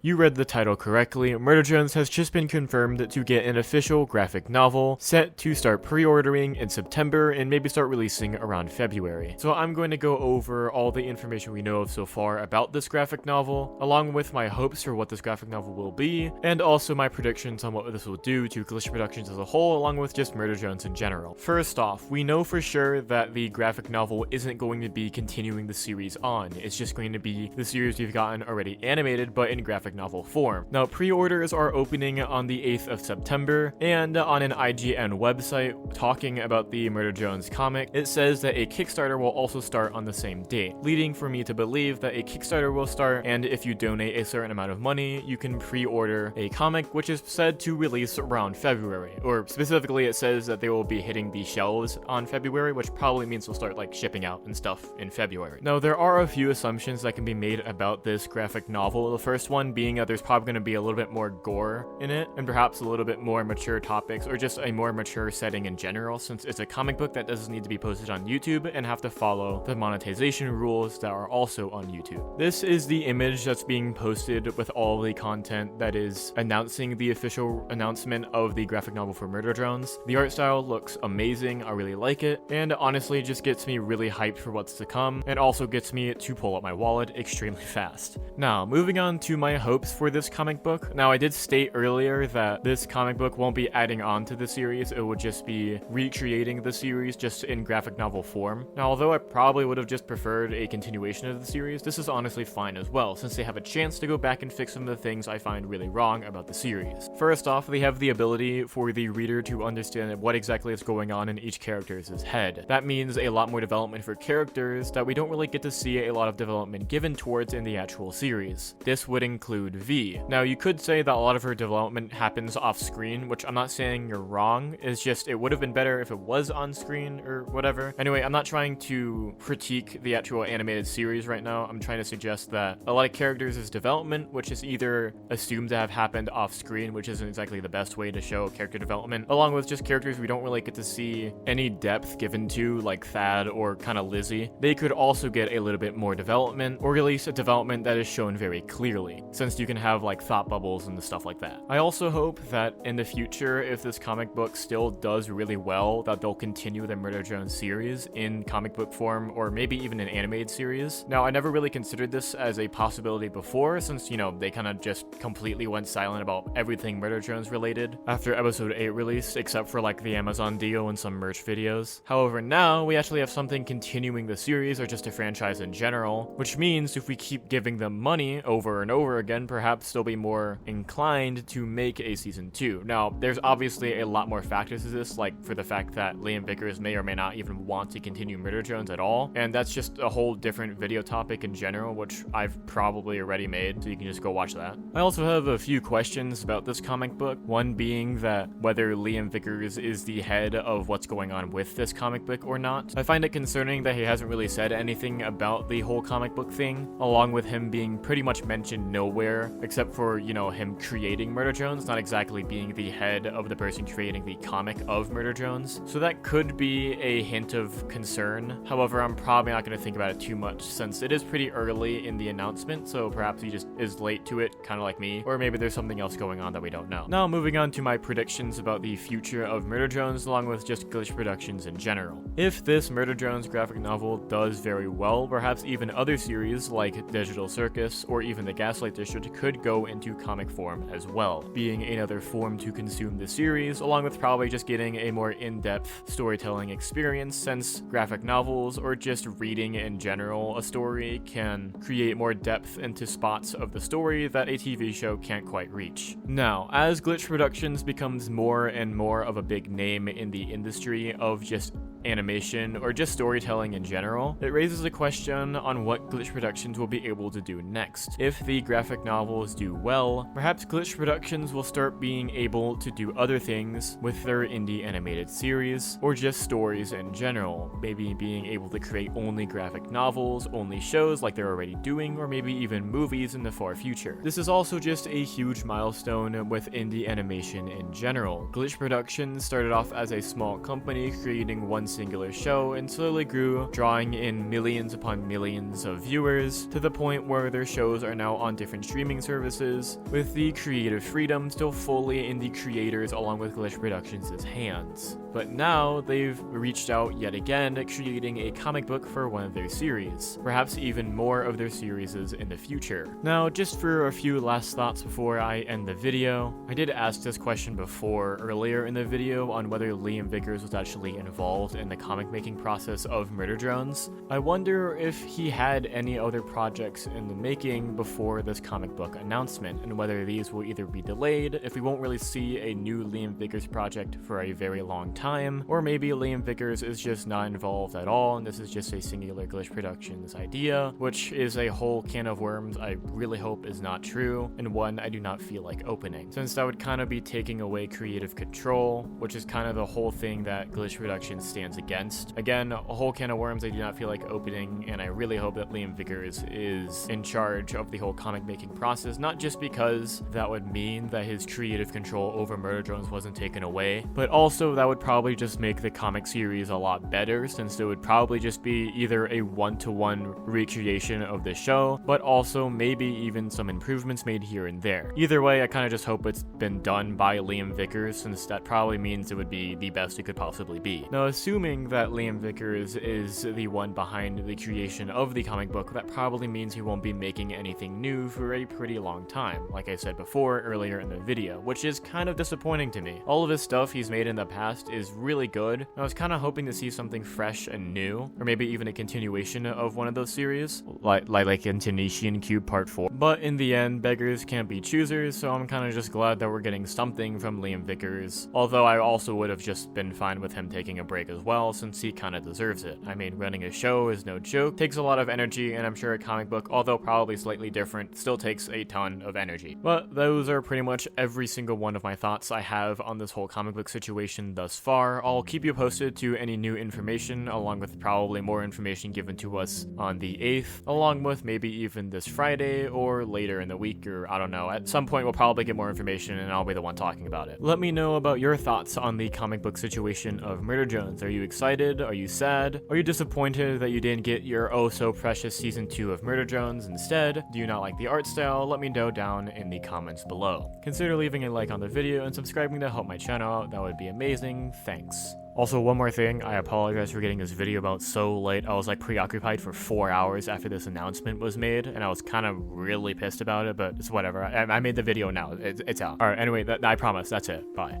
You read the title correctly. Murder Jones has just been confirmed to get an official graphic novel set to start pre-ordering in September and maybe start releasing around February. So I'm going to go over all the information we know of so far about this graphic novel, along with my hopes for what this graphic novel will be, and also my predictions on what this will do to Glitch Productions as a whole, along with just Murder Jones in general. First off, we know for sure that the graphic novel isn't going to be continuing the series on. It's just going to be the series we've gotten already animated, but in graphic novel form. Now, pre-orders are opening on the 8th of September, and on an IGN website talking about the Murder Jones comic, it says that a Kickstarter will also start on the same date, leading for me to believe that a Kickstarter will start, and if you donate a certain amount of money, you can pre-order a comic, which is said to release around February, or specifically it says that they will be hitting the shelves on February, which probably means they'll start like shipping out and stuff in February. Now, there are a few assumptions that can be made about this graphic novel. The first one being that there's probably going to be a little bit more gore in it, and perhaps a little bit more mature topics, or just a more mature setting in general, since it's a comic book that doesn't need to be posted on YouTube and have to follow the monetization rules that are also on YouTube. This is the image that's being posted with all the content that is announcing the official announcement of the graphic novel for Murder Jones. The art style looks amazing, I really like it, and honestly just gets me really hyped for what's to come, and also gets me to pull up my wallet extremely fast. Now, moving on to my hopes for this comic book. Now, I did state earlier that this comic book won't be adding on to the series, it would just be recreating the series just in graphic novel form. Now, although I probably would have just preferred a continuation of the series, this is honestly fine as well, since they have a chance to go back and fix some of the things I find really wrong about the series. First off, they have the ability for the reader to understand what exactly is going on in each character's head. That means a lot more development for characters that we don't really get to see a lot of development given towards in the actual series. This would include V. Now, you could say that a lot of her development happens off screen, which I'm not saying you're wrong, it's just it would have been better if it was on screen or whatever. Anyway, I'm not trying to critique the actual animated series right now. I'm trying to suggest that a lot of characters' development, which is either assumed to have happened off screen, which isn't exactly the best way to show character development, along with just characters we don't really get to see any depth given to, like Thad or kind of Lizzie. They could also get a little bit more development, or at least a development that is shown very clearly, since you can have like thought bubbles and stuff like that. I also hope that in the future, if this comic book still does really well, that they'll continue the Murder Jones series in comic book form, or maybe even an animated series. Now, I never really considered this as a possibility before, since, you know, they kind of just completely went silent about everything Murder Jones related after episode 8 released, except for like the Amazon deal and some merch videos. However, now we actually have something continuing the series, or just a franchise in general, which means if we keep giving them money over and over again, perhaps they'll be more inclined to make a season 2. Now, there's obviously a lot more factors to this, like for the fact that Liam Vickers may or may not even want to continue Murder Jones at all, and that's just a whole different video topic in general, which I've probably already made, so you can just go watch that. I also have a few questions about this comic book, one being that whether Liam Vickers is the head of what's going on with this comic book or not. I find it concerning that he hasn't really said anything about the whole comic book thing, along with him being pretty much mentioned nowhere, except for, you know, him creating Murder Jones, not exactly being the head of the person creating the comic of Murder Jones. So that could be a hint of concern. However, I'm probably not going to think about it too much, since it is pretty early in the announcement, so perhaps he just is late to it, kind of like me, or maybe there's something else going on that we don't know. Now, moving on to my predictions about the future of Murder Jones, along with just Glitch Productions in general. If this Murder Jones graphic novel does very well, perhaps even other series like Digital Circus or even the Gaslight District could go into comic form as well, being another form to consume the series, along with probably just getting a more in-depth storytelling experience, since graphic novels or just reading in general a story can create more depth into spots of the story that a TV show can't quite reach. Now, as Glitch Productions becomes more and more of a big name in the industry of just animation or just storytelling in general, it raises a question on what Glitch Productions will be able to do next. If the graphic novels do well, perhaps Glitch Productions will start being able to do other things with their indie animated series, or just stories in general, maybe being able to create only graphic novels, only shows like they're already doing, or maybe even movies in the far future. This is also just a huge milestone with indie animation in general. Glitch Productions started off as a small company creating one singular show and slowly grew, drawing in millions upon millions of viewers, to the point where their shows are now on different streaming services, with the creative freedom still fully in the creators along with Glitch Productions' hands. But now they've reached out yet again, creating a comic book for one of their series, perhaps even more of their series in the future. Now, just for a few last thoughts before I end the video, I did ask this question before earlier in the video on whether Liam Vickers was actually involved in the comic making process of Murder Drones. I wonder if he had any other projects in the making before this comic book announcement, and whether these will either be delayed if we won't really see a new Liam Vickers project for a very long time, or maybe Liam Vickers is just not involved at all and this is just a singular Glitch Productions idea, which is a whole can of worms I really hope is not true, and one I do not feel like opening, since that would kind of be taking away creative control, which is kind of the whole thing that Glitch Productions stands against. Again, a whole can of worms I do not feel like opening, and I really hope that Liam Vickers is in charge of the whole comic making process, not just because that would mean that his creative control over Murder Drones wasn't taken away, but also that would probably just make the comic series a lot better, since it would probably just be either a one-to-one recreation of the show, but also maybe even some improvements made here and there. Either way, I kind of just hope it's been done by Liam Vickers, since that probably means it would be the best it could possibly be. Now, assuming that Liam Vickers is the one behind the creation of the comic book, that probably means he won't be making anything new for a pretty long time, like I said before earlier in the video, which is kind of disappointing to me. All of his stuff he's made in the past is really good. I was kind of hoping to see something fresh and new, or maybe even a continuation of one of those series, like in Tenetian Cube Part 4. But in the end, beggars can't be choosers, so I'm kind of just glad that we're getting something from Liam Vickers, although I also would have just been fine with him taking a break as well, since he kind of deserves it. I mean, running a show is no joke, takes a lot of energy, and I'm sure a comic book, although probably slightly different, still takes a ton of energy. But those are pretty much every single one of my thoughts I have on this whole comic book situation thus far. I'll keep you posted to any new information, along with probably more information given to us on the 8th, along with maybe even this Friday or later in the week, or I don't know. At some point we'll probably get more information and I'll be the one talking about it. Let me know about your thoughts on the comic book situation of Murder Drones. Are you excited? Are you sad? Are you disappointed that you didn't get your oh so precious season 2 of Murder Drones instead? Do you not like the art style? Let me know down in the comments below. Consider leaving a like on the video and subscribing to help my channel out. That would be amazing. Thanks. Also, one more thing, I apologize for getting this video about so late. I was like preoccupied for 4 hours after this announcement was made, and I was kind of really pissed about it, but it's whatever. I made the video now. It's out. Alright, anyway, I promise, that's it. Bye.